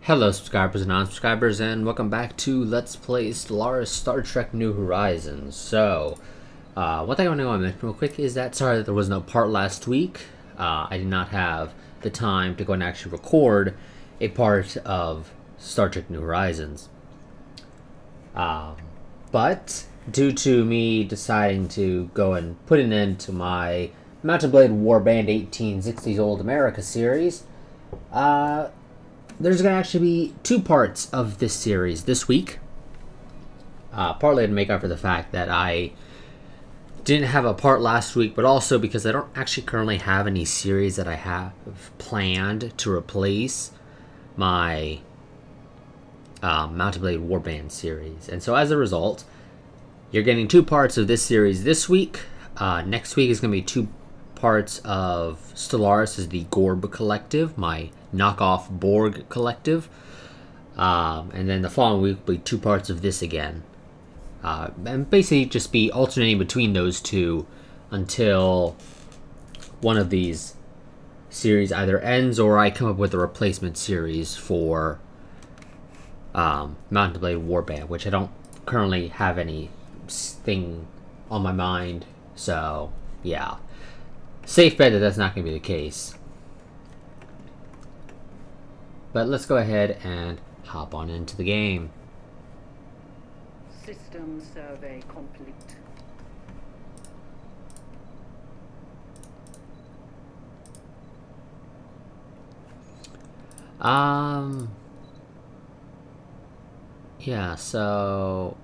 Hello subscribers and non-subscribers, and welcome back to Let's Play Stellaris Star Trek New Horizons. So, one thing I want to mention real quick is that, sorry that there was no part last week. I did not have the time to go and actually record a part of Star Trek New Horizons. But, due to me deciding to go and put an end to my Mountain Blade Warband 1860s Old America series, there's going to actually be two parts of this series this week. Partly to make up for the fact that I didn't have a part last week, but also because I don't actually currently have any series that I have planned to replace my Mountain Blade Warband series. And so as a result, you're getting two parts of this series this week. Next week is going to be two parts of Stellaris as the Gorb Collective, my knockoff Borg collective, and then the following week will be two parts of this again, and basically just be alternating between those two until one of these series either ends or I come up with a replacement series for Mountain Blade Warband, which I don't currently have anything on my mind, so yeah, safe bet that that's not going to be the case. But let's go ahead and hop on into the game. System survey complete. Yeah, so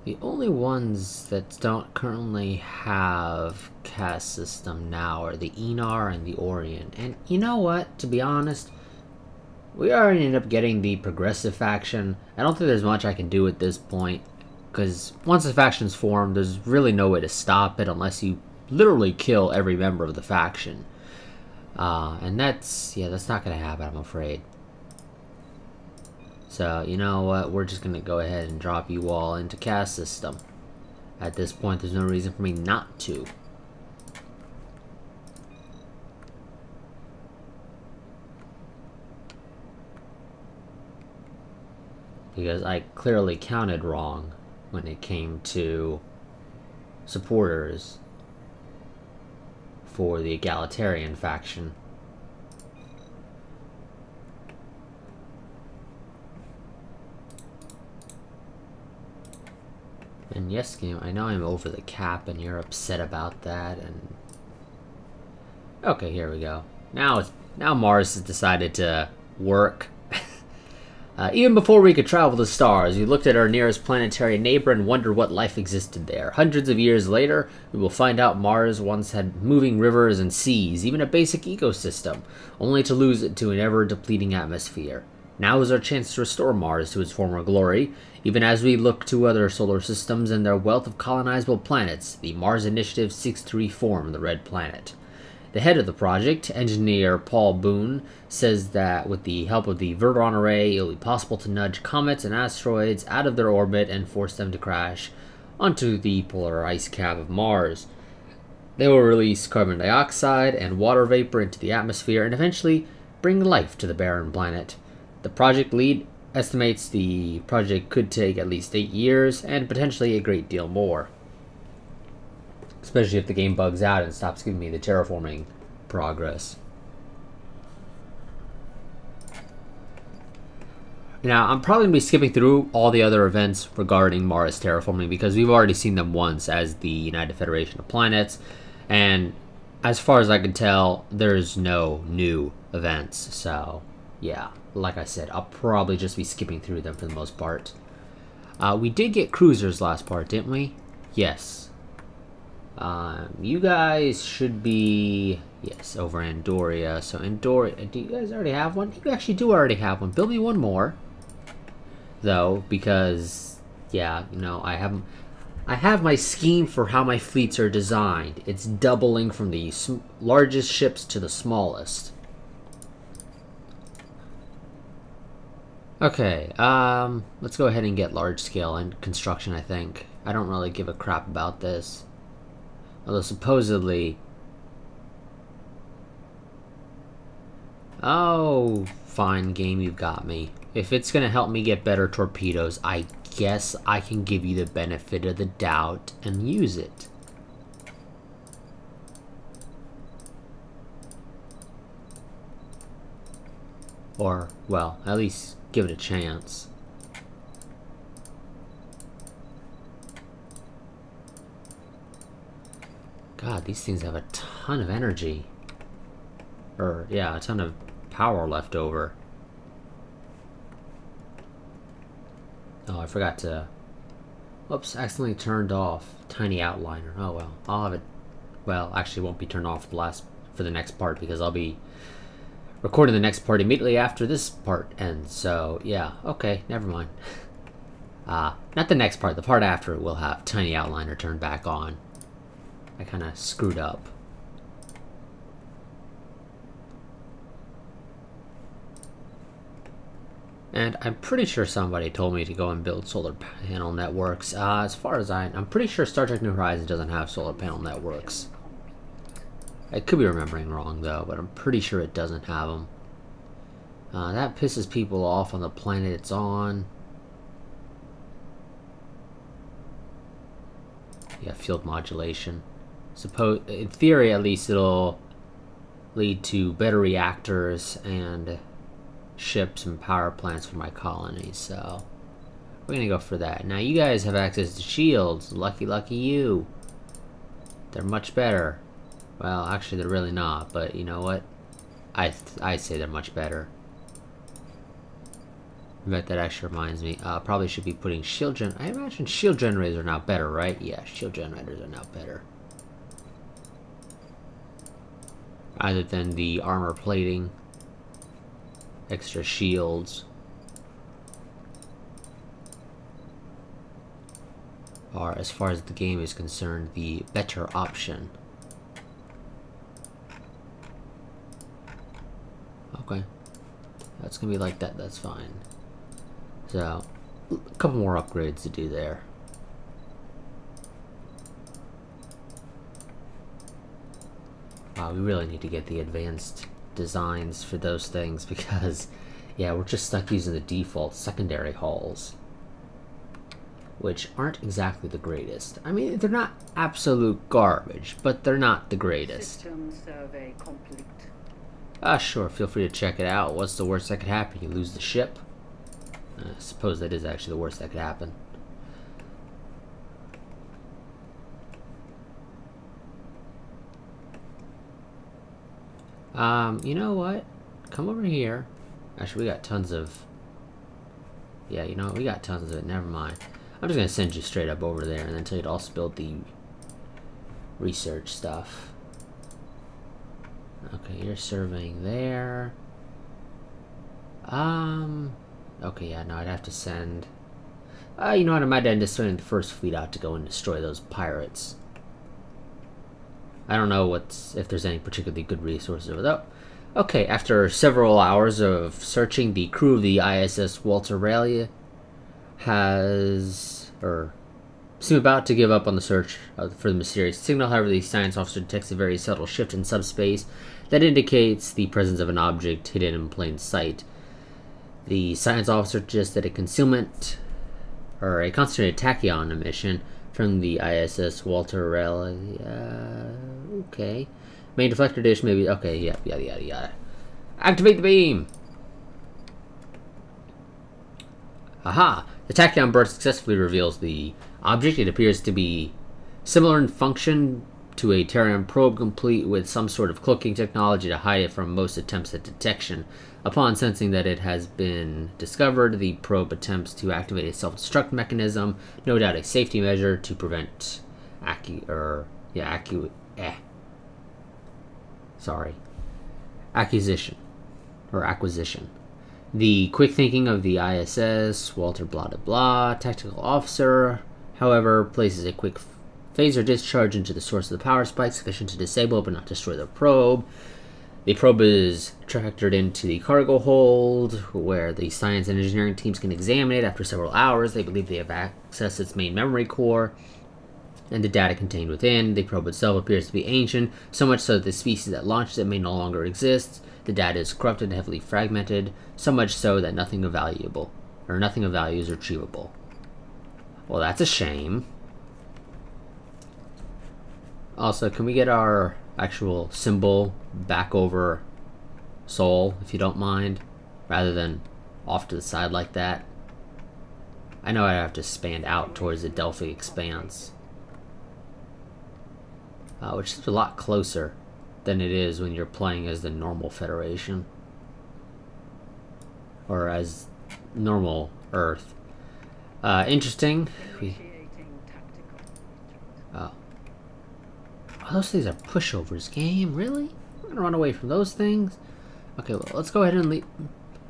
the only ones that don't currently have caste system now are the Enar and the Orient. And you know what? To be honest, we already ended up getting the progressive faction. I don't think there's much I can do at this point, because once the faction's formed, there's really no way to stop it unless you literally kill every member of the faction. And that's not going to happen, I'm afraid. So, you know what, we're just going to go ahead and drop you all into caste system. At this point, there's no reason for me not to. Because I clearly counted wrong when it came to supporters for the egalitarian faction. And yes, game, I know I'm over the cap and you're upset about that, and okay, here we go. Now Mars has decided to work. Even before we could travel the stars, we looked at our nearest planetary neighbor and wondered what life existed there. Hundreds of years later, we will find out Mars once had moving rivers and seas, even a basic ecosystem, only to lose it to an ever-depleting atmosphere. Now is our chance to restore Mars to its former glory. Even as we look to other solar systems and their wealth of colonizable planets, the Mars Initiative seeks to reform the Red Planet. The head of the project, engineer Paul Boone, says that with the help of the Vertron Array, it will be possible to nudge comets and asteroids out of their orbit and force them to crash onto the polar ice cap of Mars. They will release carbon dioxide and water vapor into the atmosphere and eventually bring life to the barren planet. The project lead estimates the project could take at least 8 years and potentially a great deal more. Especially if the game bugs out and stops giving me the terraforming progress. Now, I'm probably going to be skipping through all the other events regarding Mars terraforming because we've already seen them once as the United Federation of Planets, and as far as I can tell, there's no new events, so yeah, like I said, I'll probably just be skipping through them for the most part. We did get cruisers last part, didn't we? Yes. You guys should be, yes, over Andoria. So Andoria, do you guys already have one? You actually do already have one. Build me one more, though, because, yeah, you know, I have my scheme for how my fleets are designed. It's doubling from the largest ships to the smallest. Okay, let's go ahead and get large scale and construction, I think. I don't really give a crap about this. Although supposedly Oh, fine game, you've got me. If it's gonna help me get better torpedoes, I guess I can give you the benefit of the doubt and use it. Or, well, at least give it a chance. God, these things have a ton of energy. Or, yeah, a ton of power left over. Oh, I forgot to... Whoops, accidentally turned off tiny outliner. Oh well, I'll have it... Well, actually it won't be turned off for the next part because I'll be recording the next part immediately after this part ends. So, yeah, okay, never mind. Not the next part, the part after it will have tiny outliner turned back on. I kind of screwed up. And I'm pretty sure somebody told me to go and build solar panel networks. As far as I'm pretty sure Star Trek New Horizons doesn't have solar panel networks. I could be remembering wrong though, but I'm pretty sure it doesn't have them. That pisses people off on the planet it's on. Yeah, field modulation. In theory, at least, it'll lead to better reactors and ships and power plants for my colony, so we're gonna go for that. Now you guys have access to shields. Lucky you. They're much better. Well, actually they're really not, but you know what? I say they're much better. In fact, that actually reminds me, probably should be putting I imagine shield generators are now better, right? Yeah, shield generators are now better. Other than the armor plating. Extra shields are, as far as the game is concerned, the better option. Okay. That's gonna be like that, that's fine. So, a couple more upgrades to do there. Wow, we really need to get the advanced designs for those things because, yeah, we're just stuck using the default secondary hulls, which aren't exactly the greatest. I mean, they're not absolute garbage, but they're not the greatest. System survey complete. Sure, feel free to check it out. What's the worst that could happen? You lose the ship? I suppose that is actually the worst that could happen. You know what? Come over here. Actually, we got tons of... Yeah, you know what? We got tons of it. Never mind. I'm just gonna send you straight up over there and then tell you to also build the research stuff. Okay, you're surveying there. Okay, yeah, no, I'd have to send... you know what? I might end up sending the first fleet out to go and destroy those pirates. I don't know if there's any particularly good resources over there. Okay, after several hours of searching, the crew of the ISS Walter Raleigh seem about to give up on the search for the mysterious signal. However, the science officer detects a very subtle shift in subspace that indicates the presence of an object hidden in plain sight. The science officer suggests that a concealment or a concentrated tachyon emission from the ISS Walter Raleigh. Okay. Main deflector dish, maybe. Okay, yada. Activate the beam! Aha! The tachyon burst successfully reveals the object. It appears to be similar in function to a Terran probe, complete with some sort of cloaking technology to hide it from most attempts at detection. Upon sensing that it has been discovered, the probe attempts to activate a self-destruct mechanism, no doubt a safety measure to prevent acquisition. The quick thinking of the ISS, Walter blah blah blah, tactical officer, however, places a quick phaser discharge into the source of the power spike, sufficient to disable but not destroy the probe. The probe is tractored into the cargo hold, where the science and engineering teams can examine it. After several hours, they believe they have accessed its main memory core and the data contained within. The probe itself appears to be ancient, so much so that the species that launched it may no longer exist. The data is corrupted and heavily fragmented, so much so that nothing of value is retrievable. Well, that's a shame. Also, can we get our actual symbol back over Sol, if you don't mind, rather than off to the side like that? I know I have to expand out towards the Delphi Expanse, which is a lot closer than it is when you're playing as the normal Federation, or as normal Earth. Interesting. Oh, those things are pushovers, game? Really? We're gonna run away from those things? Okay, well, let's go ahead and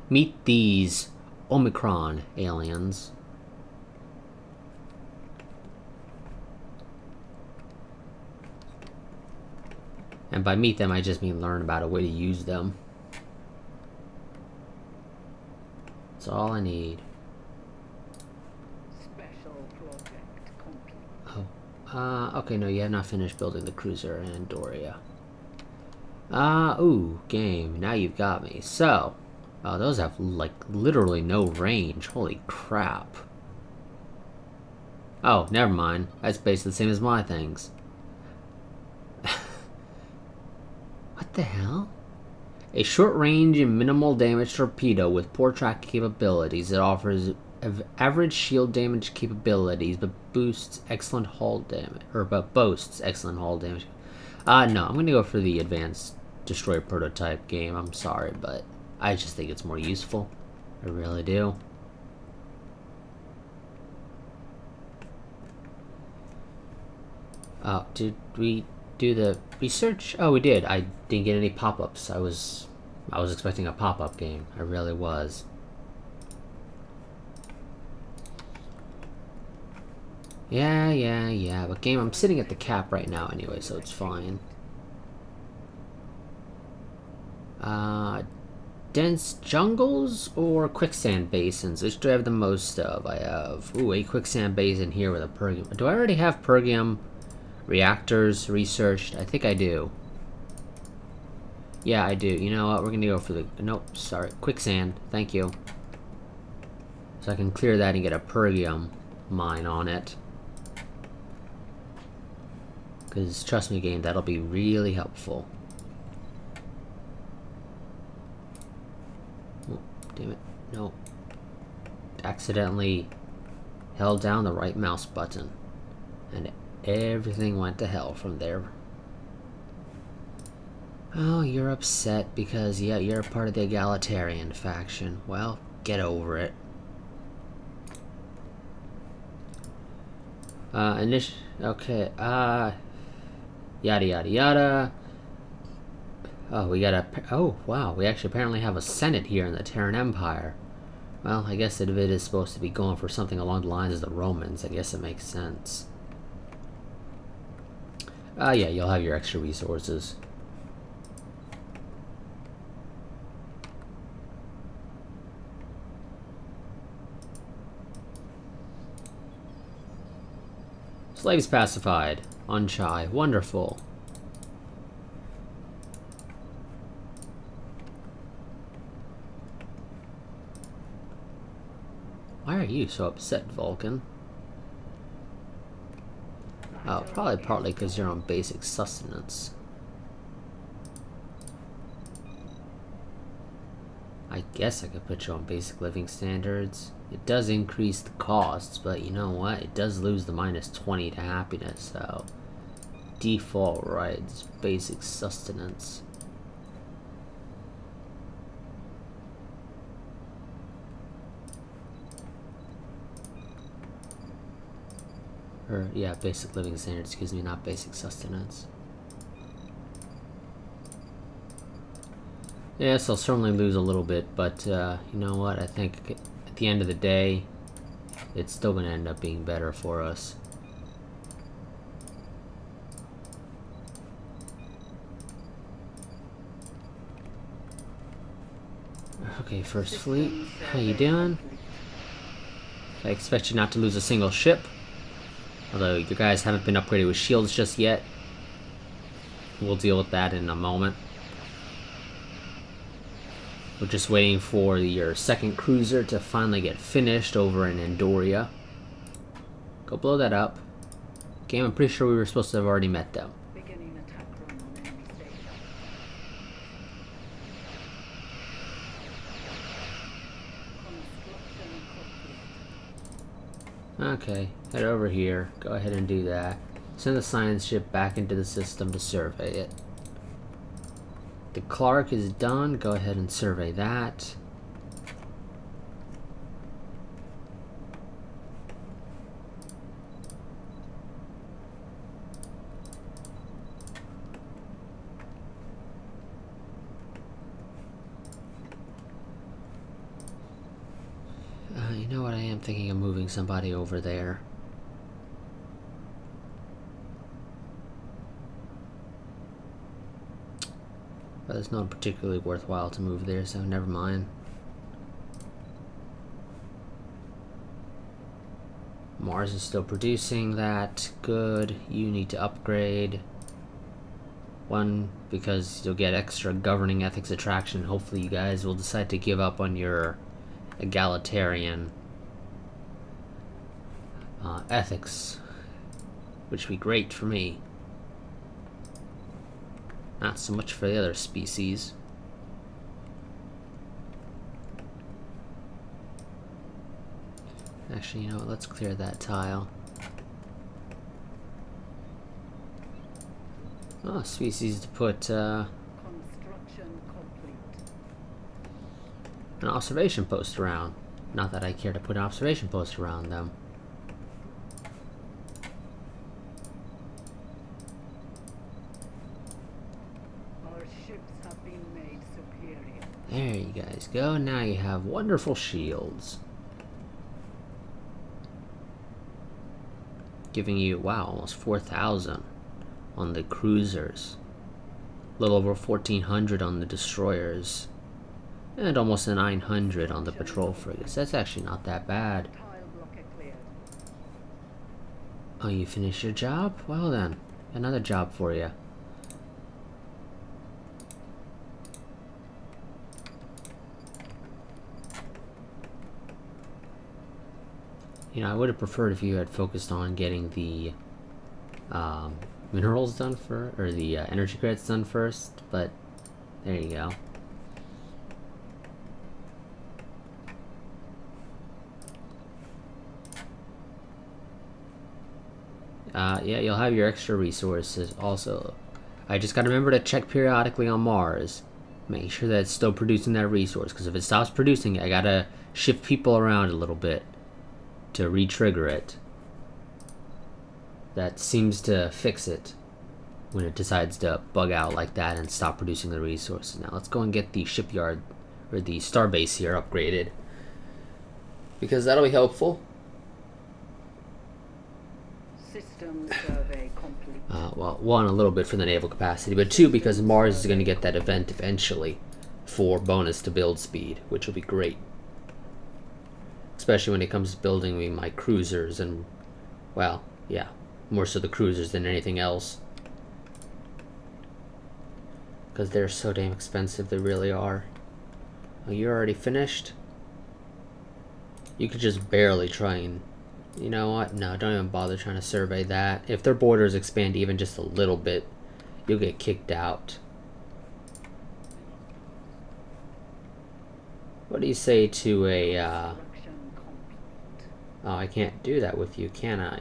meet these Omicron aliens. And by meet them, I just mean learn about a way to use them. That's all I need. Special project complete. Oh. Okay, no, you have not finished building the cruiser in Doria. Ooh, game. Now you've got me. So, those have, like, literally no range. Holy crap. Oh, never mind. That's basically the same as my things. What the hell? A short-range and minimal damage torpedo with poor track capabilities. It offers average shield damage capabilities, but boasts excellent hull damage. No, I'm gonna go for the advanced destroyer prototype game. I'm sorry, but I just think it's more useful. I really do. Oh, did we do the research? Oh, we did. I didn't get any pop-ups. I was expecting a pop-up game. I really was. Yeah. But game, I'm sitting at the cap right now anyway, so it's fine. Dense jungles or quicksand basins? Which do I have the most of? I have, a quicksand basin here with a pergium. Do I already have pergium reactors researched? I think I do. Yeah, I do. You know what? We're gonna go for the... Nope, sorry. Quicksand. Thank you. So I can clear that and get a pergium mine on it. Because, trust me, game, that'll be really helpful. Oh, damn it. No. Accidentally held down the right mouse button. And everything went to hell from there. Oh, you're upset because, yeah, you're a part of the egalitarian faction. Well, get over it. Okay, yada yada yada. Oh, we got a... Oh, wow, we actually apparently have a senate here in the Terran Empire. Well, I guess if it is supposed to be going for something along the lines of the Romans, I guess it makes sense. Yeah, you'll have your extra resources. Slaves pacified. Unchai. Wonderful. Why are you so upset, Vulcan? Oh, probably partly because you're on basic sustenance. I guess I could put you on basic living standards. It does increase the costs, but you know what? It does lose the -20 to happiness, so... Default rights, basic sustenance. Or, yeah, basic living standards, excuse me, not basic sustenance. Yes, I'll certainly lose a little bit, but you know what? I think at the end of the day, it's still going to end up being better for us. Okay, First Fleet, how you doing? I expect you not to lose a single ship. Although you guys haven't been upgraded with shields just yet. We'll deal with that in a moment. We're just waiting for your second cruiser to finally get finished over in Andoria. Go blow that up. Game, I'm pretty sure we were supposed to have already met them. Beginning attack run on enemy station. Construction complete. Okay, head over here. Go ahead and do that. Send the science ship back into the system to survey it. The Clark is done. Go ahead and survey that. You know what? I am thinking of moving somebody over there. But it's not particularly worthwhile to move there, so never mind. Mars is still producing that. Good. You need to upgrade. One, because you'll get extra governing ethics attraction. Hopefully you guys will decide to give up on your egalitarian ethics, which would be great for me. Not so much for the other species. Actually, you know what? Let's clear that tile. Oh, species to put Construction complete. an observation post around. Not that I care to put an observation post around them. Our ships have been made superior. There you guys go. Now you have wonderful shields. Giving you, wow, almost 4,000 on the cruisers. A little over 1,400 on the destroyers. And almost a 900 on the patrol frigates. That's actually not that bad. Tile blocker cleared. Oh, you finished your job? Well then, another job for you. You know, I would have preferred if you had focused on getting the minerals done for, or the energy credits done first, but there you go. Yeah, you'll have your extra resources also. I just gotta remember to check periodically on Mars. Make sure that it's still producing that resource, because if it stops producing it, I gotta shift people around a little bit to re-trigger it. That seems to fix it when it decides to bug out like that and stop producing the resources. Now let's go and get the shipyard, or the starbase here, upgraded, because that'll be helpful. System survey complete. Well, one, a little bit for the naval capacity, but two, because Mars is going to get that event eventually for bonus to build speed, which will be great. Especially when it comes to building me my cruisers and, well, yeah, more so the cruisers than anything else. Because they're so damn expensive, they really are. Oh, you're already finished? You could just barely try and... You know what? No, don't even bother trying to survey that. If their borders expand even just a little bit, you'll get kicked out. What do you say to a, Construction complete. Oh, I can't do that with you, can I?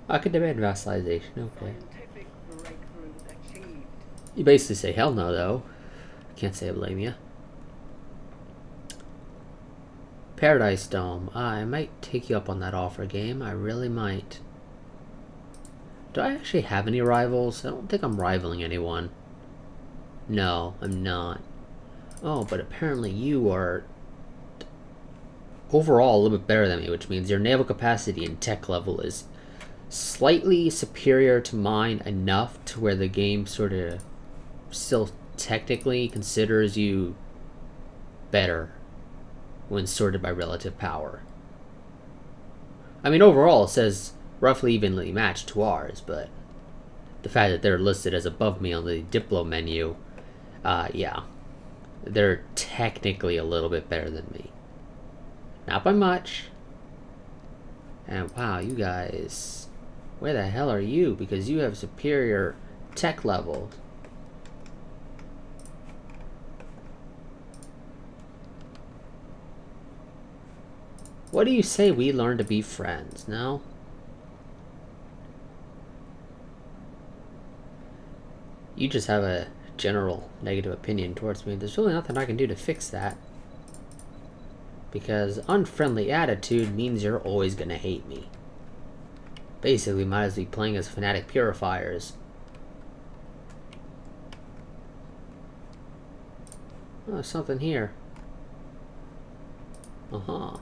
I could demand vassalization, okay. Scientific breakthrough achieved. You basically say hell no, though. Can't say I blame you. Paradise Dome. I might take you up on that offer, game. I really might. Do I actually have any rivals? I don't think I'm rivaling anyone. No, I'm not. Oh, but apparently you are overall a little bit better than me, which means your naval capacity and tech level is slightly superior to mine, enough to where the game sort of still technically considers you better when sorted by relative power. I mean, overall it says roughly evenly matched to ours, but the fact that they're listed as above me on the Diplo menu, yeah. they're technically a little bit better than me. Not by much. And wow, you guys, where the hell are you? Because you have superior tech levels. What do you say we learn to be friends, no? You just have a general negative opinion towards me. There's really nothing I can do to fix that. Because unfriendly attitude means you're always gonna hate me. Basically, might as well be playing as fanatic purifiers. Oh, something here. Uh-huh.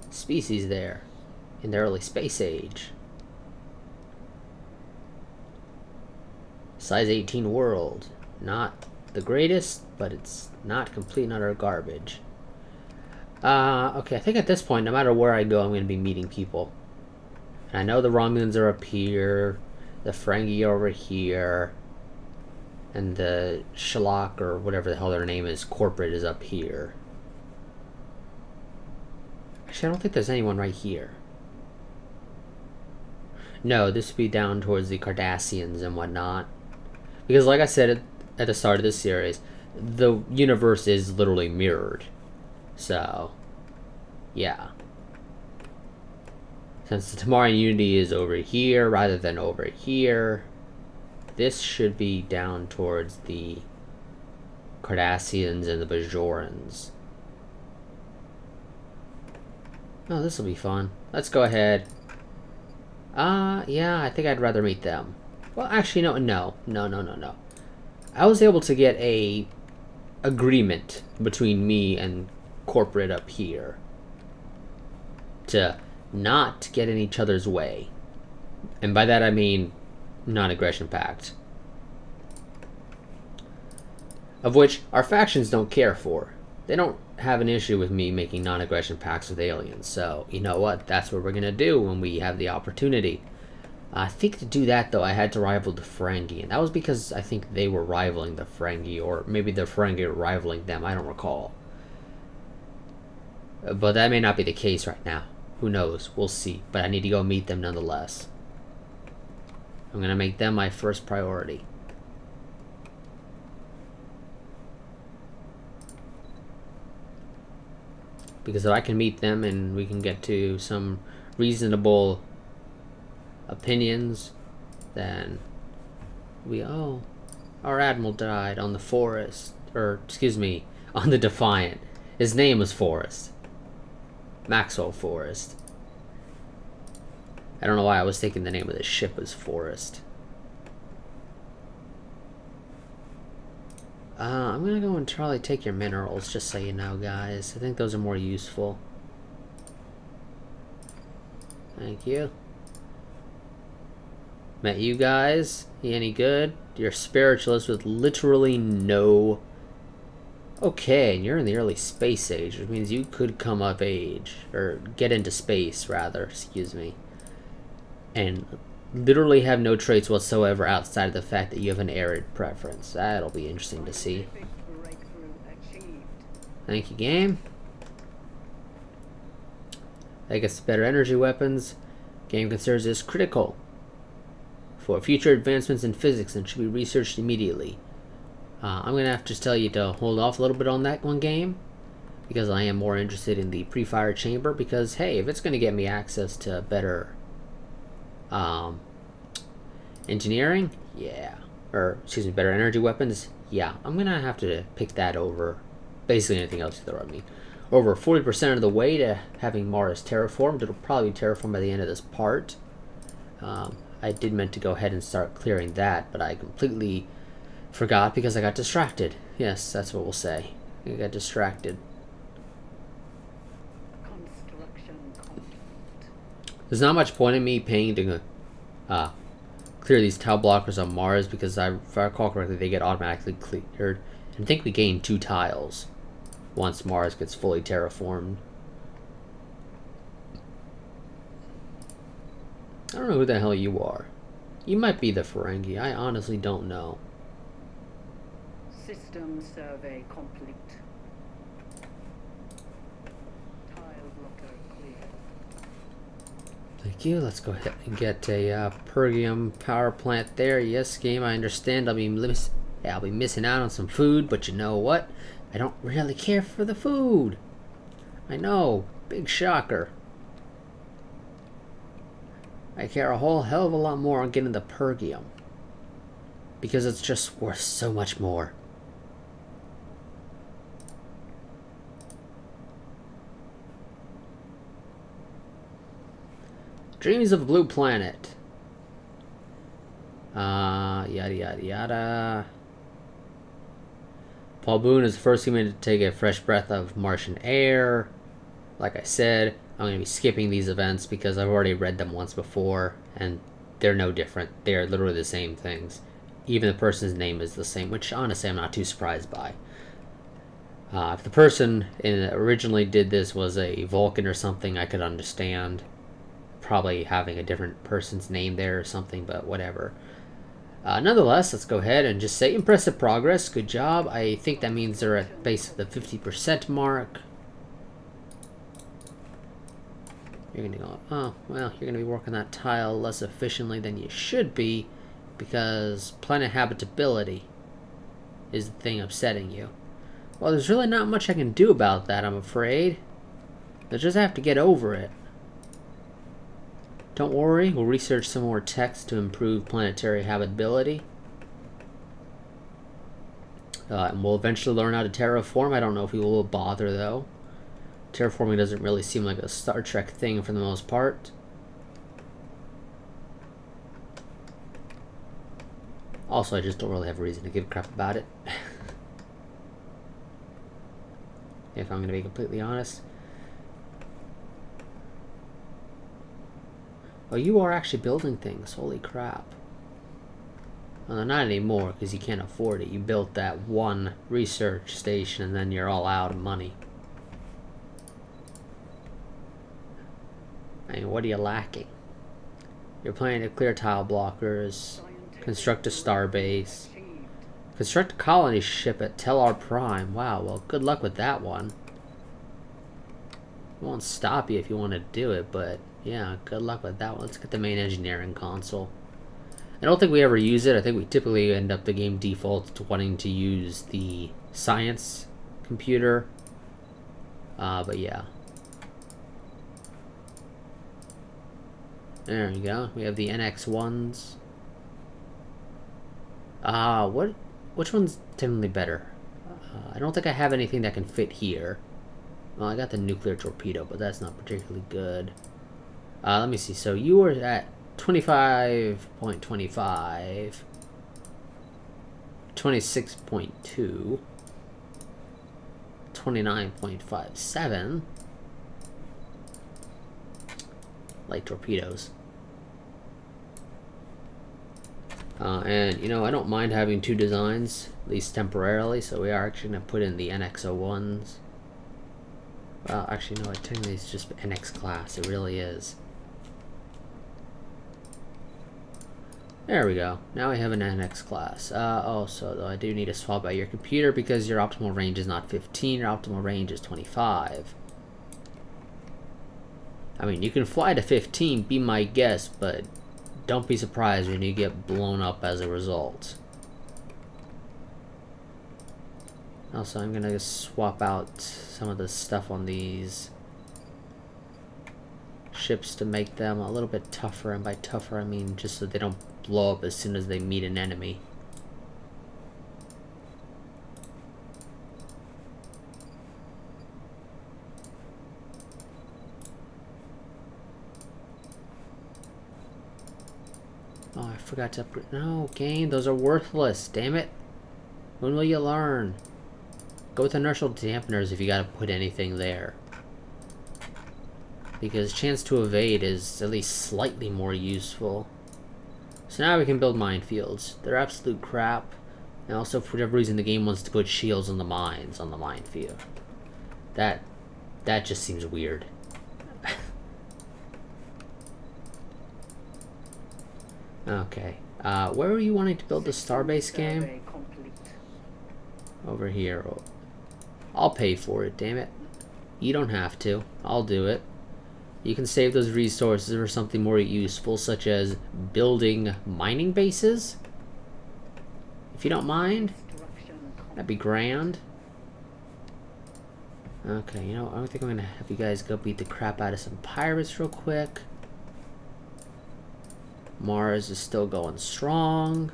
Species there. In the early space age. Size 18 world. Not the greatest, but it's not complete and utter garbage. Okay, I think at this point, no matter where I go, I'm going to be meeting people. And I know the Romulans are up here, the Ferengi are over here, and the Shalak, or whatever the hell their name is, corporate is up here. Actually, I don't think there's anyone right here. No, this would be down towards the Cardassians and whatnot. Because like I said at the start of this series, the universe is literally mirrored. So, yeah. Since the Tamarian Unity is over here rather than over here, this should be down towards the Cardassians and the Bajorans. Oh, this will be fun. Let's go ahead. Yeah, I think I'd rather meet them. Well, actually, no. I was able to get a agreement between me and corporate up here to not get in each other's way. And by that I mean non-aggression pact. Of which our factions don't care for. They don't have an issue with me making non-aggression pacts with aliens. So, you know what? That's what we're going to do when we have the opportunity. I think to do that, though, I had to rival the Ferengi. And that was because I think they were rivaling the Ferengi. Or maybe the Ferengi were rivaling them. I don't recall. But that may not be the case right now. Who knows? We'll see. But I need to go meet them nonetheless. I'm going to make them my first priority. Because if I can meet them and we can get to some reasonable opinions, then our admiral died on the Forest, or excuse me, on the Defiant. His name was Forrest. Maxwell Forrest. I don't know why I was thinking the name of the ship was Forrest. I'm gonna go and Charlie take your minerals, just so you know, guys. I think those are more useful. Thank you. Met you guys. You any good? You're spiritualist with literally no... Okay, and you're in the early space age, which means you could come of age. Or get into space, rather. Excuse me. And literally have no traits whatsoever outside of the fact that you have an arid preference. That'll be interesting to see. Thank you, game. I guess better energy weapons. Game considers this critical for future advancements in physics and should be researched immediately. I'm going to have to just tell you to hold off a little bit on that one, game, because I am more interested in the pre-fire chamber, because hey, if it's going to get me access to better engineering, yeah, or excuse me, better energy weapons, yeah, I'm going to have to pick that over basically anything else you throw at me. Over 40% of the way to having Mars terraformed. It'll probably be terraformed by the end of this part. I did meant to go ahead and start clearing that, but I completely forgot because I got distracted. Yes, that's what we'll say. I got distracted. There's not much point in me paying to clear these tile blockers on Mars, because if I recall correctly, they get automatically cleared. And I think we gain 2 tiles once Mars gets fully terraformed. I don't know who the hell you are. You might be the Ferengi. I honestly don't know. System survey complete. Tile blocker clear. Thank you. Let's go ahead and get a Pergium power plant there. Yes, game, I understand. I'll be missing out on some food, but you know what? I don't really care for the food. I know. Big shocker. I care a whole hell of a lot more on getting the Pergium. Because it's just worth so much more. Dreams of a Blue Planet. Yada yada yada. Paul Boone is the first human to take a fresh breath of Martian air. Like I said, I'm going to be skipping these events because I've already read them once before, and they're no different. They are literally the same things. Even the person's name is the same, which honestly I'm not too surprised by. If the person originally did this was a Vulcan or something, I could understand. Probably having a different person's name there or something, but whatever. Nonetheless, let's go ahead and just say impressive progress. Good job. I think that means they're at base of the 50% mark. You're gonna go, oh, well, you're gonna be working that tile less efficiently than you should be because planet habitability is the thing upsetting you. Well, there's really not much I can do about that, I'm afraid. You'll just have to get over it. Don't worry, we'll research some more text to improve planetary habitability. And we'll eventually learn how to terraform. I don't know if we will bother, though. Terraforming doesn't really seem like a Star Trek thing for the most part. Also, I just don't really have a reason to give a crap about it. If I'm going to be completely honest. Oh, you are actually building things. Holy crap. Well, not anymore, because you can't afford it. You built that one research station, and then you're all out of money. I mean, what are you lacking? You're planning to clear tile blockers, construct a starbase, construct a colony ship at Tellar Prime. Wow, well, good luck with that one. It won't stop you if you want to do it, but yeah, good luck with that one. Let's get the main engineering console. I don't think we ever use it. I think we typically end up the game defaults to wanting to use the science computer. But yeah. There we go. We have the NX1s. Which one's definitely better? I don't think I have anything that can fit here. Well, I got the nuclear torpedo, but that's not particularly good. Let me see. So you were at 25.25, 26.2, 29.57. Light torpedoes. And, you know, I don't mind having two designs, at least temporarily, so we are actually going to put in the NX-01s. Well, actually, no, technically it's just NX class. It really is. There we go. Now we have an NX class. Also, though, I do need to swap out your computer because your optimal range is not 15. Your optimal range is 25. I mean, you can fly to 15, be my guest, but don't be surprised when you get blown up as a result. Also, I'm gonna swap out some of the stuff on these ships to make them a little bit tougher, and by tougher I mean just so they don't blow up as soon as they meet an enemy. Oh, I forgot to upgrade. No, game, those are worthless. Damn it. When will you learn? Go with inertial dampeners if you gotta put anything there. Because chance to evade is at least slightly more useful. So now we can build minefields. They're absolute crap. And also, for whatever reason, the game wants to put shields on the mines on the minefield. That just seems weird. Okay. Where were you wanting to build the starbase game? over here. I'll pay for it, damn it. You don't have to. I'll do it. You can save those resources for something more useful, such as building mining bases. If you don't mind, that'd be grand. Okay, you know, I think I'm gonna have you guys go beat the crap out of some pirates real quick. Mars is still going strong.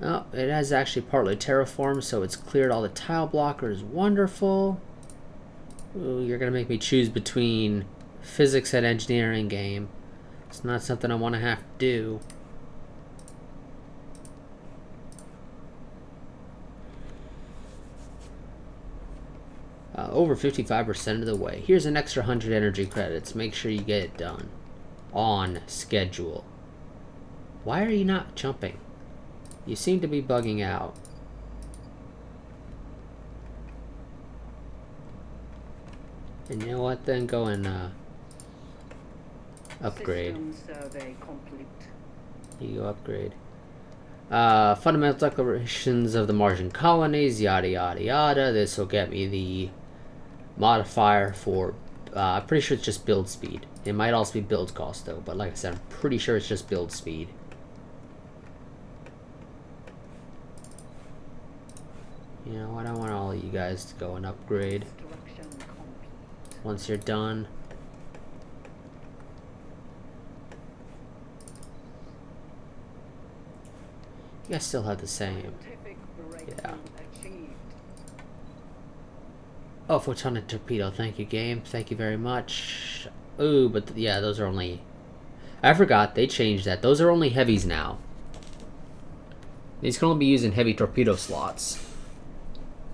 Oh, it has actually partly terraformed, so it's cleared all the tile blockers. Wonderful. Ooh, you're gonna make me choose between physics and engineering, game. It's not something I want to have to do. Over 55% of the way. Here's an extra 100 energy credits. Make sure you get it done. On schedule. Why are you not jumping? You seem to be bugging out. And you know what? Then go and upgrade. System survey complete. You go upgrade. Fundamental declarations of the Martian colonies, yada yada yada. This will get me the modifier for, I'm pretty sure it's just build speed. It might also be build cost though, but like I said, I'm pretty sure it's just build speed. You know what, I want all of you guys to go and upgrade once you're done. You guys still have the same. Yeah. Oh, photonic torpedo. Thank you, game. Thank you very much. Ooh, but yeah, those are only... I forgot, they changed that. Those are only heavies now. These can only be used in heavy torpedo slots.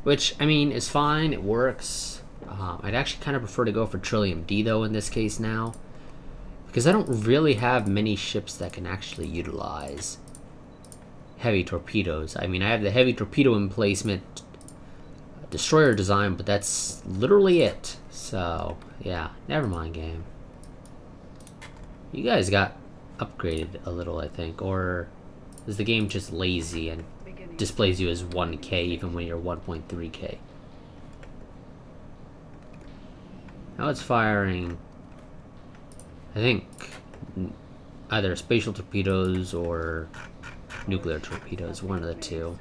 Which, I mean, is fine. It works. I'd actually kind of prefer to go for Trillium D, though, in this case now. Because I don't really have many ships that can actually utilize heavy torpedoes. I mean, I have the heavy torpedo emplacement destroyer design, but that's literally it. So, yeah, never mind, game. You guys got upgraded a little, I think, or is the game just lazy and displays you as 1K even when you're 1.3K? Now it's firing, I think, either spatial torpedoes or nuclear torpedoes, one of the two.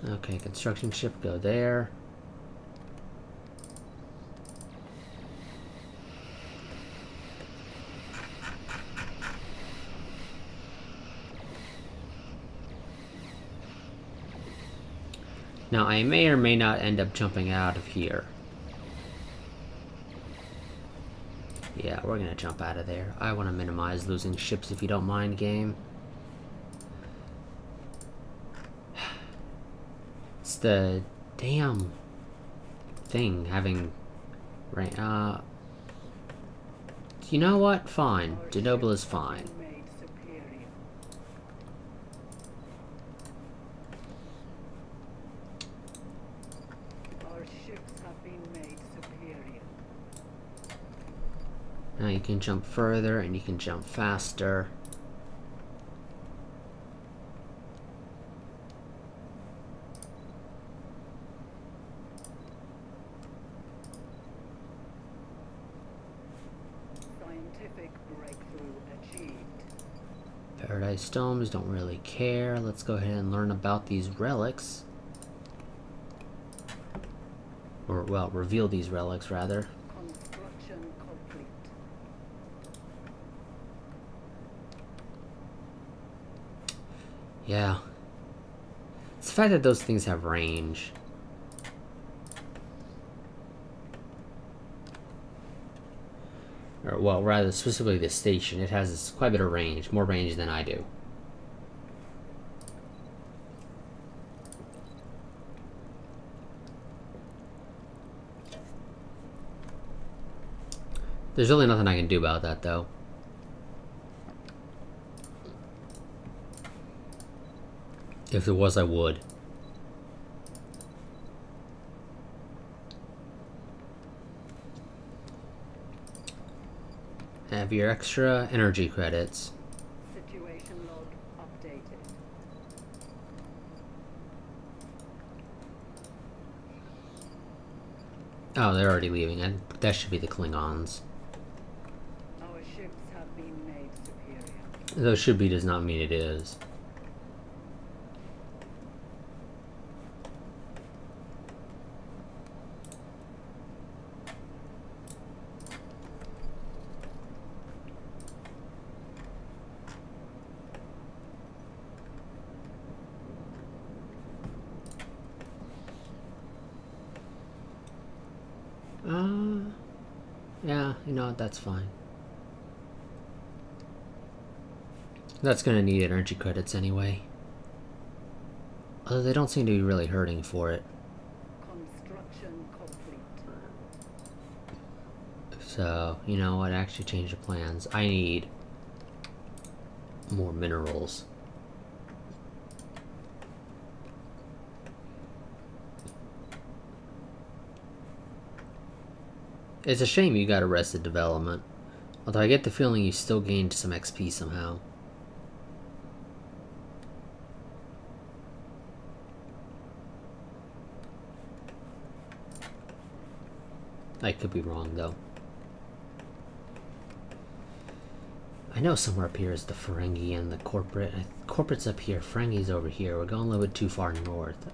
Okay, construction ship, go there. Now, I may or may not end up jumping out of here. Yeah, we're gonna jump out of there. I want to minimize losing ships if you don't mind, game. It's the damn thing having right. You know what? Fine. Denoble is fine. Our ships have been made superior. Now you can jump further and you can jump faster. Scientific breakthrough achieved. Paradise Domes, don't really care. Let's go ahead and learn about these relics. Or, well, reveal these relics, rather. Construction complete. Yeah. It's the fact that those things have range. Or, well, rather specifically the station. It has quite a bit of range. More range than I do. There's really nothing I can do about that, though. If there was, I would. Have your extra energy credits. Situation Oh, they're already leaving. That should be the Klingons. Our ships have been made superior. Though should be does not mean it is. Yeah, you know what, that's fine. That's gonna need energy credits anyway. Although they don't seem to be really hurting for it. Construction complete. So, you know what, actually change the plans. I need more minerals. It's a shame you got arrested development. Although I get the feeling you still gained some XP somehow. I could be wrong though. I know somewhere up here is the Ferengi and the corporate. Corporate's up here, Ferengi's over here. We're going a little bit too far north.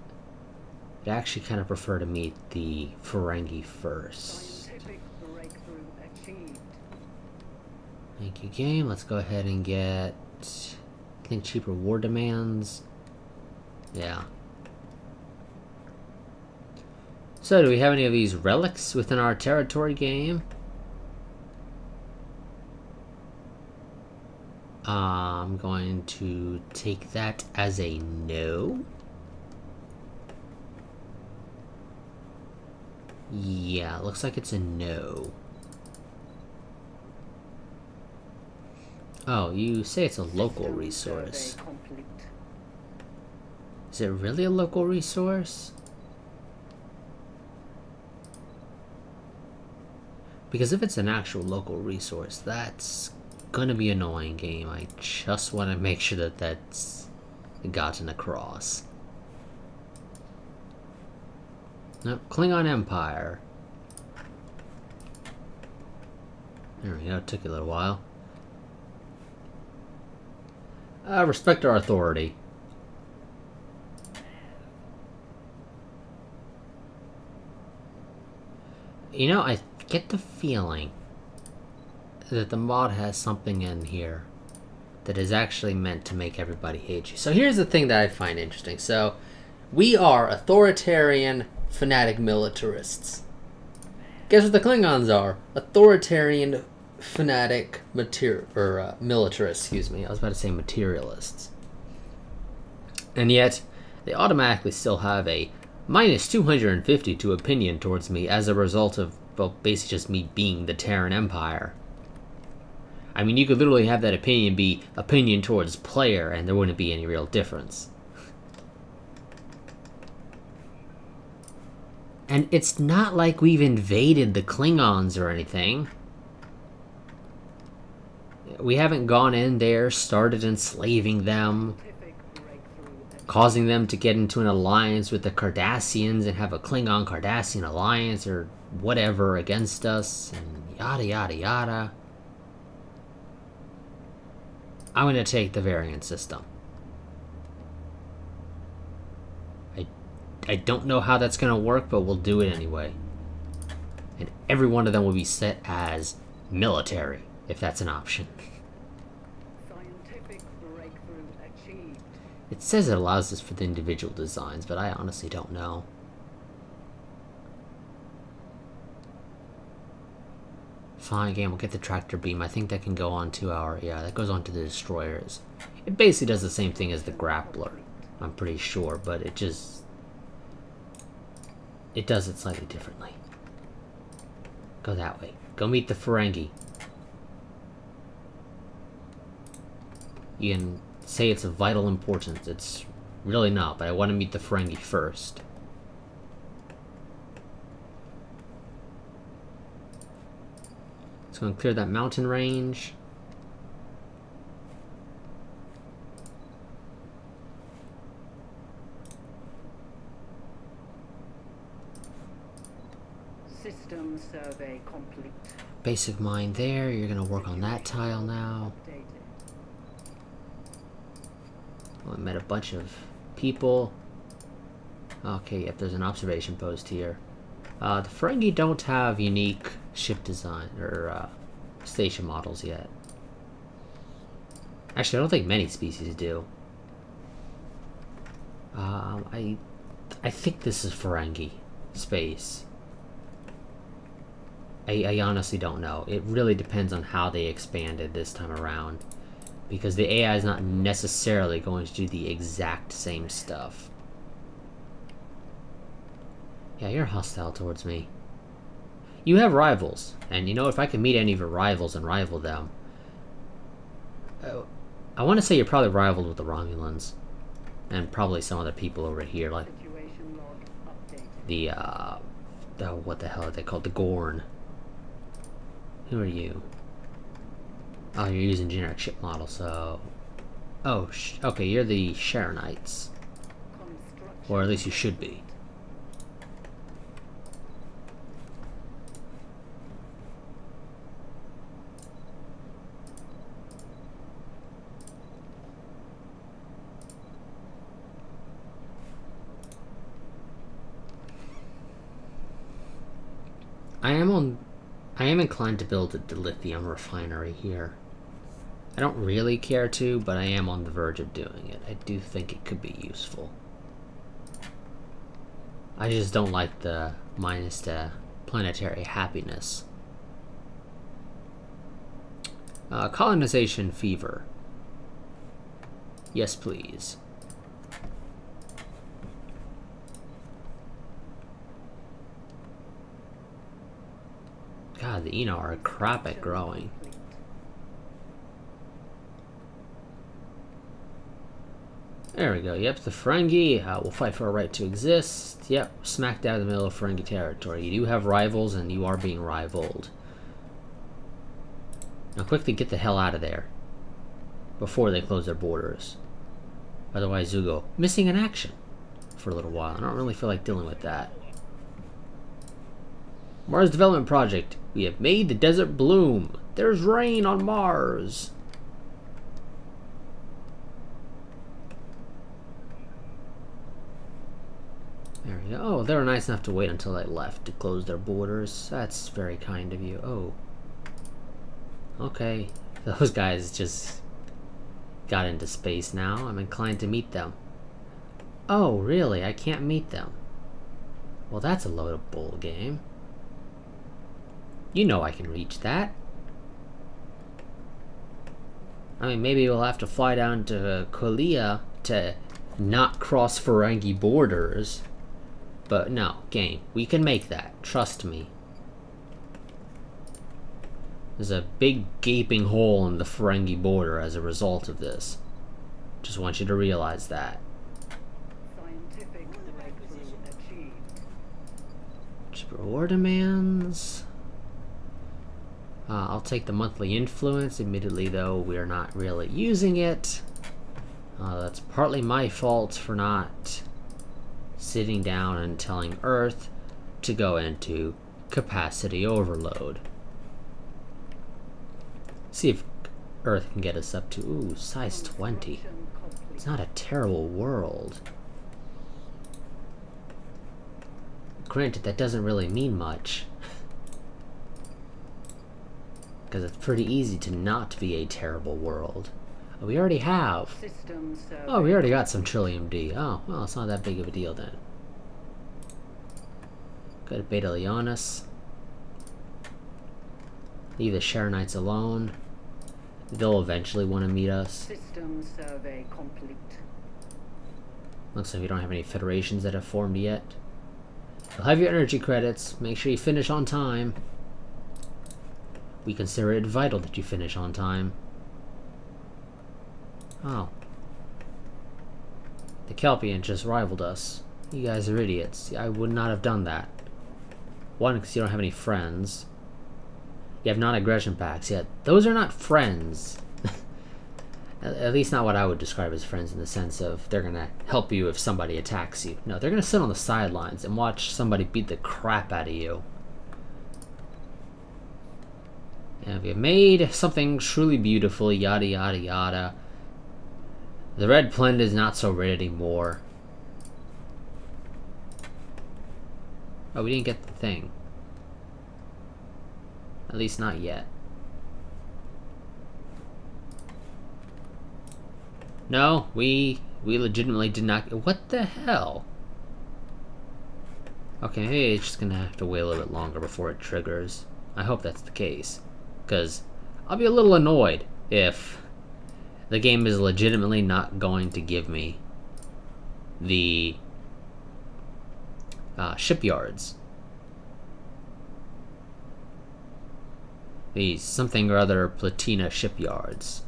I'd actually kind of prefer to meet the Ferengi first. Scientific breakthrough achieved. Thank you, game. Let's go ahead and get, I think, cheaper war demands. Yeah. So, do we have any of these relics within our territory game? I'm going to take that as a no. Yeah, looks like it's a no. Oh, you say it's a local resource. Is it really a local resource? Because if it's an actual local resource, that's gonna be annoying, game. I just want to make sure that that's gotten across. Nope, Klingon Empire. There we go, it took a little while. Respect our authority. You know, I get the feeling that the mod has something in here that is actually meant to make everybody hate you. So here's the thing that I find interesting. So, we are authoritarian, fanatic militarists. Guess what the Klingons are? Authoritarian, fanatic, militarists, excuse me. I was about to say materialists. And yet, they automatically still have a minus 250 to opinion towards me as a result of, well, basically just me being the Terran Empire. I mean, you could literally have that opinion be opinion towards player, and there wouldn't be any real difference. And it's not like we've invaded the Klingons or anything. We haven't gone in there, started enslaving them, causing them to get into an alliance with the Cardassians and have a Klingon-Cardassian alliance or whatever against us, and yada yada yada. I'm going to take the variant system. I don't know how that's going to work, but we'll do it anyway. And every one of them will be set as military, if that's an option. Scientific breakthrough achieved. It says it allows us for the individual designs, but I honestly don't know. Fine, game, we'll get the tractor beam. I think that can go on to our... Yeah, that goes on to the destroyers. It basically does the same thing as the grappler, I'm pretty sure, but it just... It does it slightly differently. Go that way. Go meet the Ferengi. You can say it's of vital importance. It's really not, but I want to meet the Ferengi first. So I'm going to clear that mountain range. System complete. Basic mine there. You're gonna work on that tile now. Updated. Oh, I met a bunch of people. Okay, yep, there's an observation post here. The Ferengi don't have unique ship design or station models yet. Actually, I don't think many species do. I think this is Ferengi space. I honestly don't know. It really depends on how they expanded this time around, because the AI is not necessarily going to do the exact same stuff. Yeah, you're hostile towards me. You have rivals, and you know, if I can meet any of your rivals and rival them, I want to say you're probably rivaled with the Romulans, and probably some other people over here, like Situation log updated. the what the hell are they called? The Gorn. Who are you? Oh, you're using generic ship model, so... Oh, okay, you're the Sharonites. Construction. Or at least you should be. I am inclined to build a dilithium refinery here. I don't really care to, but I am on the verge of doing it. I do think it could be useful. I just don't like the minus the planetary happiness. Colonization fever. Yes, please. God, the Eno are crap at growing. There we go. Yep, the Ferengi will fight for a right to exist. Yep, smack dab in the middle of Ferengi territory. You do have rivals, and you are being rivaled. Now quickly get the hell out of there before they close their borders. Otherwise you'll go missing in action for a little while. I don't really feel like dealing with that. Mars Development Project. We have made the desert bloom. There's rain on Mars. There we go. Oh, they were nice enough to wait until I left to close their borders. That's very kind of you. Oh. Okay. Those guys just got into space now. I'm inclined to meet them. Oh, really? I can't meet them. Well, that's a load of bull game. You know I can reach that. I mean, maybe we'll have to fly down to Kolia to not cross Ferengi borders. But no, game, we can make that. Trust me. There's a big gaping hole in the Ferengi border as a result of this. Just want you to realize that. Scientific breakthrough achieved. Cheaper war demands. I'll take the monthly influence. Admittedly, though, we are not really using it. That's partly my fault for not sitting down and telling Earth to go into capacity overload. See if Earth can get us up to, ooh, size 20. It's not a terrible world. Granted, that doesn't really mean much. Because it's pretty easy to not be a terrible world. Oh, we already have. Oh, we already got some Trillium D. Oh, well, it's not that big of a deal then. Go to Beta Leonis. Leave the Sharonites alone. They'll eventually want to meet us. System survey complete. Looks like we don't have any federations that have formed yet. You'll have your energy credits. Make sure you finish on time. We consider it vital that you finish on time. Oh. The Kelpian just rivaled us. You guys are idiots. I would not have done that. One, because you don't have any friends. You have non-aggression pacts. Yet those are not friends. At least not what I would describe as friends, in the sense of they're gonna help you if somebody attacks you. No, they're gonna sit on the sidelines and watch somebody beat the crap out of you. And we have made something truly beautiful, yada yada yada. The red planet is not so red anymore. Oh, we didn't get the thing. At least not yet. No, we legitimately did not. What the hell? Okay, maybe it's just gonna have to wait a little bit longer before it triggers. I hope that's the case. Because I'll be a little annoyed if the game is legitimately not going to give me the shipyards. These something or other Platina shipyards.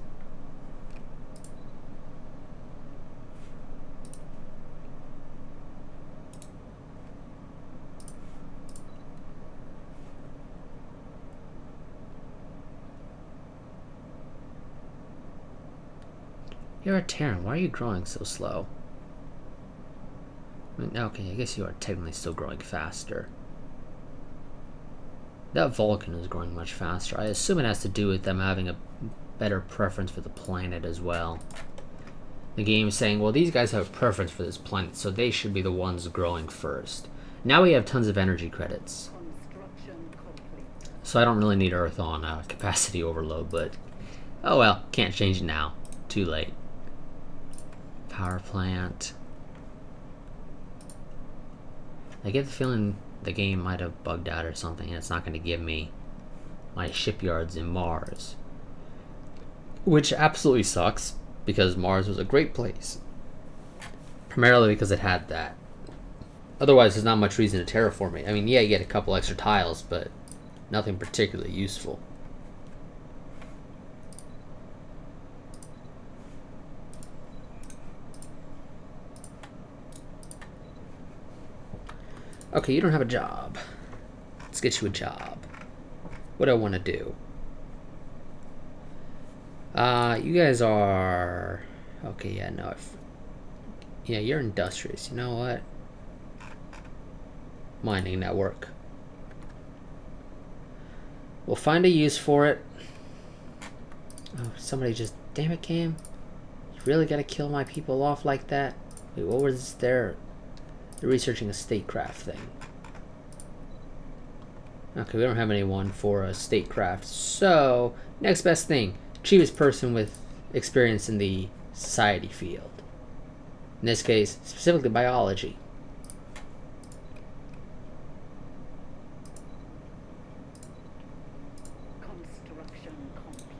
You're a Terran. Why are you growing so slow? I mean, okay, I guess you are technically still growing faster. That Vulcan is growing much faster. I assume it has to do with them having a better preference for the planet as well. The game is saying, well, these guys have a preference for this planet, so they should be the ones growing first. Now we have tons of energy credits. So I don't really need Earth on capacity overload, but oh well, can't change it now. Too late. Power plant. I get the feeling the game might have bugged out or something and it's not going to give me my shipyards in Mars. Which absolutely sucks, because Mars was a great place. Primarily because it had that. Otherwise, there's not much reason to terraform it. I mean, yeah, you get a couple extra tiles, but nothing particularly useful. Okay, you don't have a job. Let's get you a job. What do I want to do? You guys are... Okay, yeah, no. Yeah, you're industrious. You know what? Mining network. We'll find a use for it. Oh, somebody just... Damn it, Cam. You really gotta kill my people off like that? Wait, what was there? They're researching a statecraft thing. Okay, we don't have anyone for a statecraft. So, next best thing. Cheapest person with experience in the society field. In this case, specifically biology. Construction complete.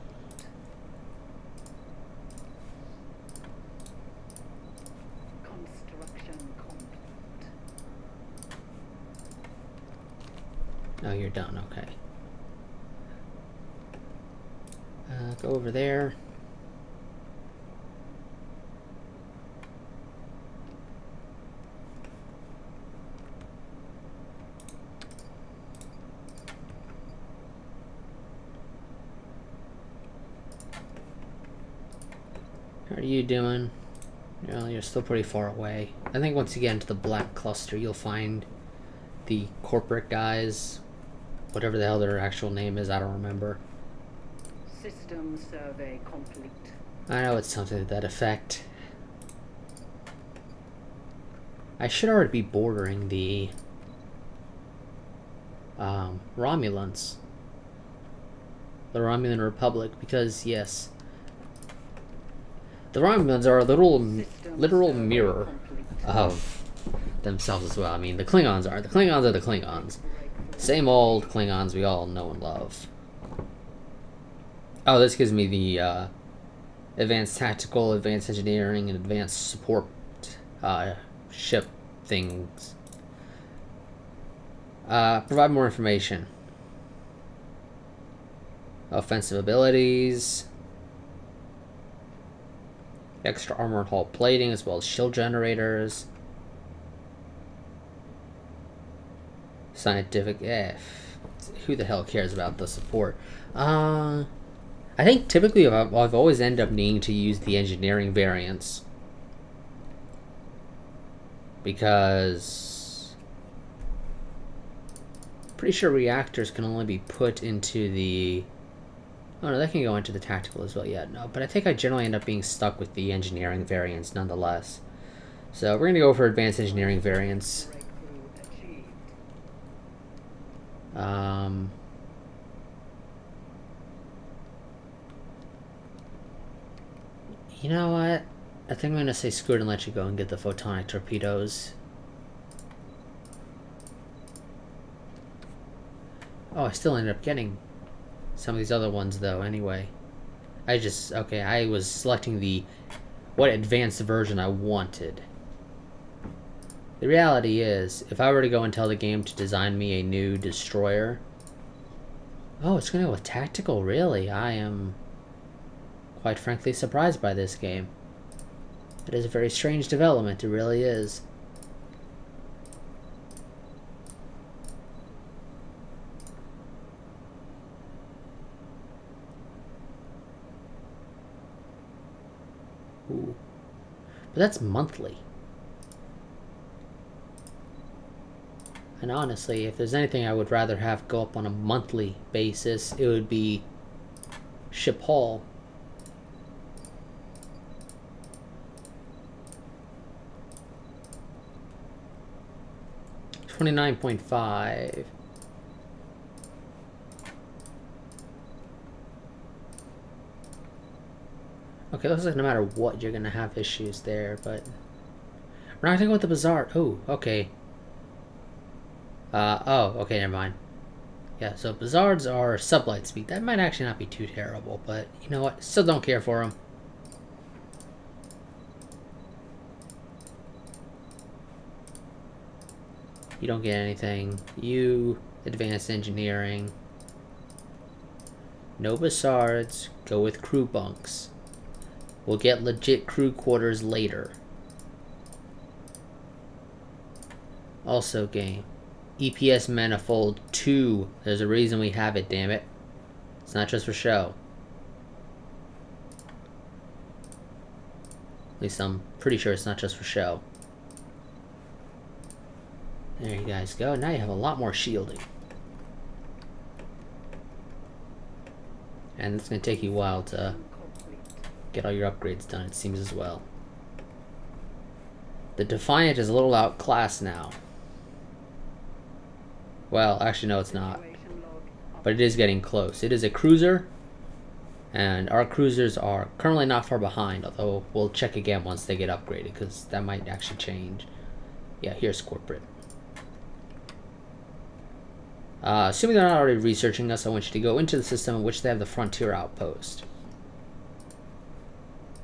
Construction complete. Oh, you're done. Okay. Go over there. How are you doing? Well, you're still pretty far away. I think once you get into the black cluster, you'll find the corporate guys. Whatever the hell their actual name is, I don't remember. System survey complete. I know it's something to that effect. I should already be bordering the Romulans. The Romulan Republic, because yes, the Romulans are a literal mirror of themselves as well. I mean, the Klingons are. The Klingons are the Klingons. Same old Klingons we all know and love. Oh, this gives me the advanced tactical, advanced engineering, and advanced support ship things. Provide more information. Offensive abilities. Extra armor and hull plating, as well as shield generators. Scientific... who the hell cares about the support? I think typically I've always ended up needing to use the engineering variants. Because... pretty sure reactors can only be put into the Oh no, that can go into the tactical as well. Yeah, no, but I think I generally end up being stuck with the engineering variants nonetheless. So we're gonna go for advanced engineering variants. You know what? I think I'm gonna say screw it and let you go and get the photonic torpedoes. Oh, I still ended up getting some of these other ones though, anyway. Okay, I was selecting what advanced version I wanted. The reality is, if I were to go and tell the game to design me a new destroyer... Oh, it's gonna go with tactical, really? I am quite frankly surprised by this game. It is a very strange development, it really is. Ooh. But that's monthly. And honestly, if there's anything I would rather have go up on a monthly basis, it would be Ship Hall. $29.5. Okay, looks like no matter what, you're gonna have issues there, but we're not gonna go with the Bazaar. Oh, okay. Oh, okay, never mind. Yeah, so Bazaards are sublight speed. That might actually not be too terrible, but you know what? Still don't care for them. You don't get anything. You, advanced engineering. No Bazaards. Go with crew bunks. We'll get legit crew quarters later. Also, game. EPS manifold 2. There's a reason we have it, damn it. It's not just for show. At least I'm pretty sure it's not just for show. There you guys go. Now you have a lot more shielding. And it's going to take you a while to get all your upgrades done, it seems as well. The Defiant is a little outclassed now. Well, actually no it's not. But it is getting close. It is a cruiser. And our cruisers are currently not far behind, although we'll check again once they get upgraded, because that might actually change. Yeah, here's corporate. Assuming they're not already researching us, I want you to go into the system in which they have the frontier outpost.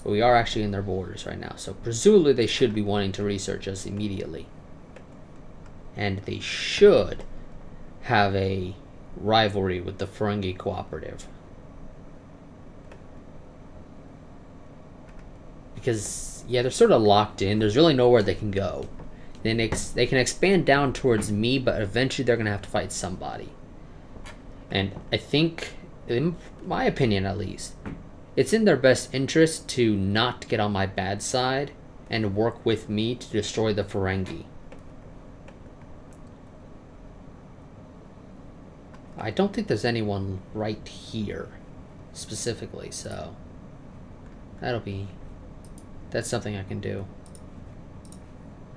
But we are actually in their borders right now, so presumably they should be wanting to research us immediately. And they should have a rivalry with the Ferengi Cooperative. Because, yeah, they're sort of locked in. There's really nowhere they can go. They can expand down towards me, but eventually they're going to have to fight somebody. And I think, in my opinion at least, it's in their best interest to not get on my bad side and work with me to destroy the Ferengi. I don't think there's anyone right here, specifically, so that's something I can do.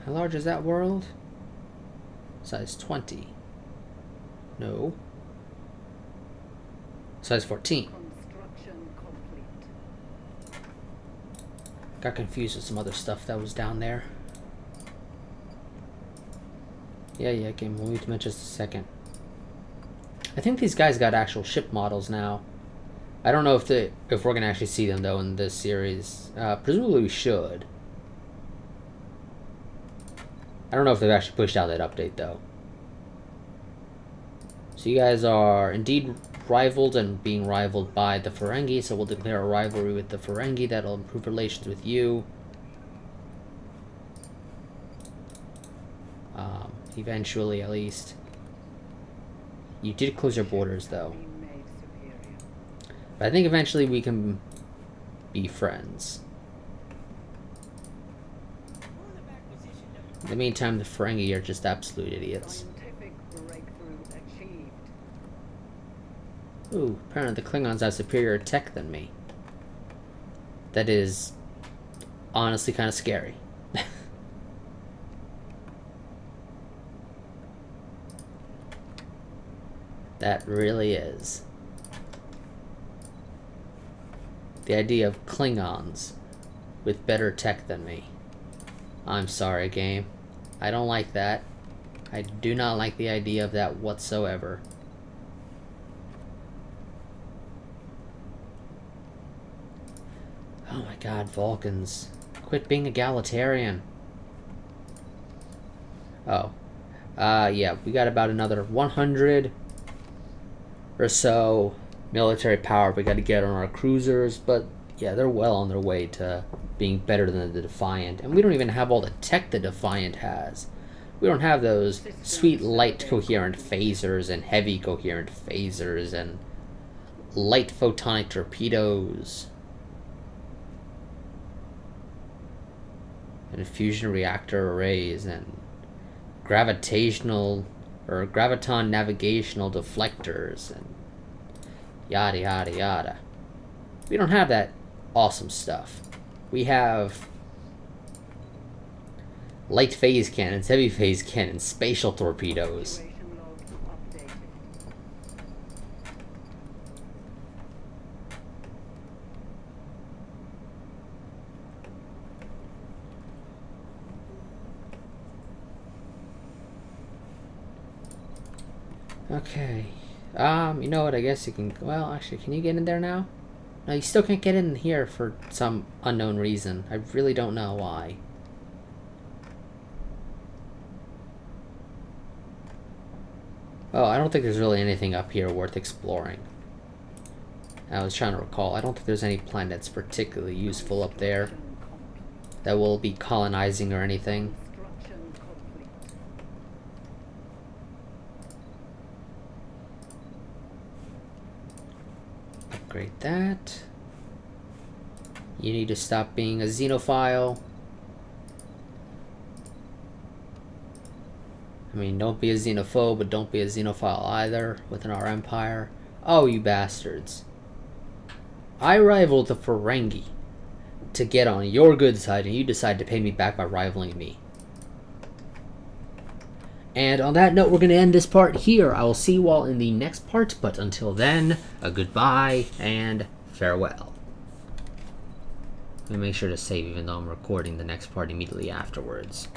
How large is that world? Size 20. No. Size 14. Construction complete. Got confused with some other stuff that was down there. Yeah, game. We'll need to mention just a second. I think these guys got actual ship models now. I don't know if we're gonna actually see them though in this series. Presumably we should. I don't know if they've actually pushed out that update though. So you guys are indeed rivaled and being rivaled by the Ferengi, so we'll declare a rivalry with the Ferengi. That'll improve relations with you. Eventually, at least. You did close your borders though. But I think eventually we can be friends. In the meantime, the Ferengi are just absolute idiots. Scientific breakthrough achieved. Ooh, apparently the Klingons have superior tech than me. That is honestly kind of scary. That really is. The idea of Klingons with better tech than me. I'm sorry, game. I don't like that. I do not like the idea of that whatsoever. Oh my god, Vulcans. Quit being egalitarian. Oh. Yeah, we got about another 100 or so military power we got to get on our cruisers, but yeah, they're well on their way to being better than the Defiant. And we don't even have all the tech the Defiant has. We don't have those sweet light coherent phasers and heavy coherent phasers and light photonic torpedoes and fusion reactor arrays and gravitational or graviton navigational deflectors and yada yada yada. We don't have that awesome stuff. We have light phase cannons, heavy phase cannons, spatial torpedoes. Situation log updated. Okay. You know what, I guess you can... Well, actually, can you get in there now? No, you still can't get in here for some unknown reason. I really don't know why. Oh, I don't think there's really anything up here worth exploring. I was trying to recall. I don't think there's any planets particularly useful up there that will be colonizing or anything. Construction complete. Upgrade that. You need to stop being a xenophile. I mean, don't be a xenophobe, but don't be a xenophile either within our empire. Oh, you bastards. I rivaled the Ferengi to get on your good side, and you decide to pay me back by rivaling me. And on that note, we're going to end this part here. I will see you all in the next part, but until then, a goodbye and farewell. Let me make sure to save even though I'm recording the next part immediately afterwards.